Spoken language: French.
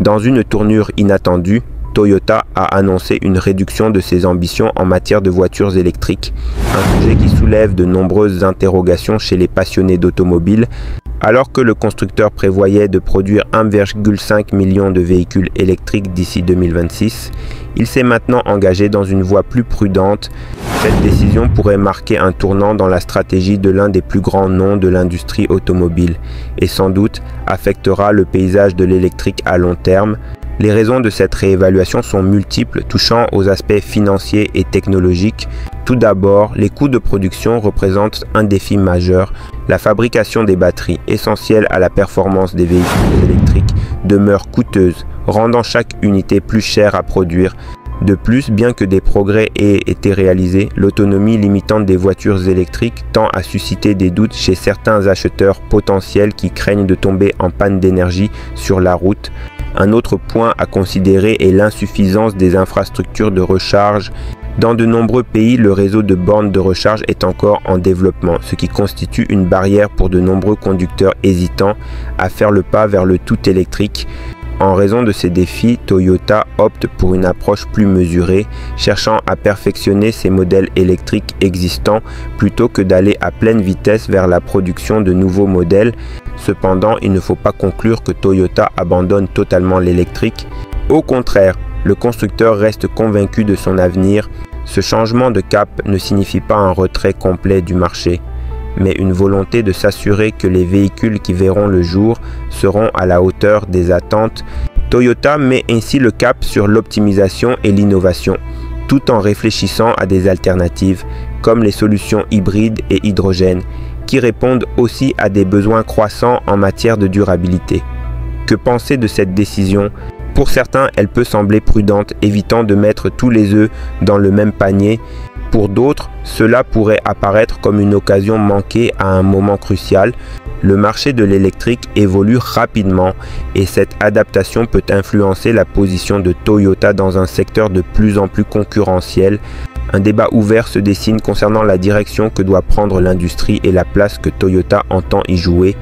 Dans une tournure inattendue, Toyota a annoncé une réduction de ses ambitions en matière de voitures électriques, un sujet qui soulève de nombreuses interrogations chez les passionnés d'automobile. Alors que le constructeur prévoyait de produire 1,5 million de véhicules électriques d'ici 2026, il s'est maintenant engagé dans une voie plus prudente. Cette décision pourrait marquer un tournant dans la stratégie de l'un des plus grands noms de l'industrie automobile et sans doute affectera le paysage de l'électrique à long terme. Les raisons de cette réévaluation sont multiples, touchant aux aspects financiers et technologiques. Tout d'abord, les coûts de production représentent un défi majeur. La fabrication des batteries, essentielle à la performance des véhicules électriques, demeure coûteuse, rendant chaque unité plus chère à produire. De plus, bien que des progrès aient été réalisés, l'autonomie limitante des voitures électriques tend à susciter des doutes chez certains acheteurs potentiels qui craignent de tomber en panne d'énergie sur la route. Un autre point à considérer est l'insuffisance des infrastructures de recharge. Dans de nombreux pays, le réseau de bornes de recharge est encore en développement, ce qui constitue une barrière pour de nombreux conducteurs hésitants à faire le pas vers le tout électrique. En raison de ces défis, Toyota opte pour une approche plus mesurée, cherchant à perfectionner ses modèles électriques existants plutôt que d'aller à pleine vitesse vers la production de nouveaux modèles. Cependant, il ne faut pas conclure que Toyota abandonne totalement l'électrique. Au contraire, le constructeur reste convaincu de son avenir. Ce changement de cap ne signifie pas un retrait complet du marché, mais une volonté de s'assurer que les véhicules qui verront le jour seront à la hauteur des attentes. Toyota met ainsi le cap sur l'optimisation et l'innovation, tout en réfléchissant à des alternatives, comme les solutions hybrides et hydrogène, qui répondent aussi à des besoins croissants en matière de durabilité. Que penser de cette décision ? Pour certains, elle peut sembler prudente, évitant de mettre tous les œufs dans le même panier. Pour d'autres, cela pourrait apparaître comme une occasion manquée à un moment crucial. Le marché de l'électrique évolue rapidement et cette adaptation peut influencer la position de Toyota dans un secteur de plus en plus concurrentiel. Un débat ouvert se dessine concernant la direction que doit prendre l'industrie et la place que Toyota entend y jouer.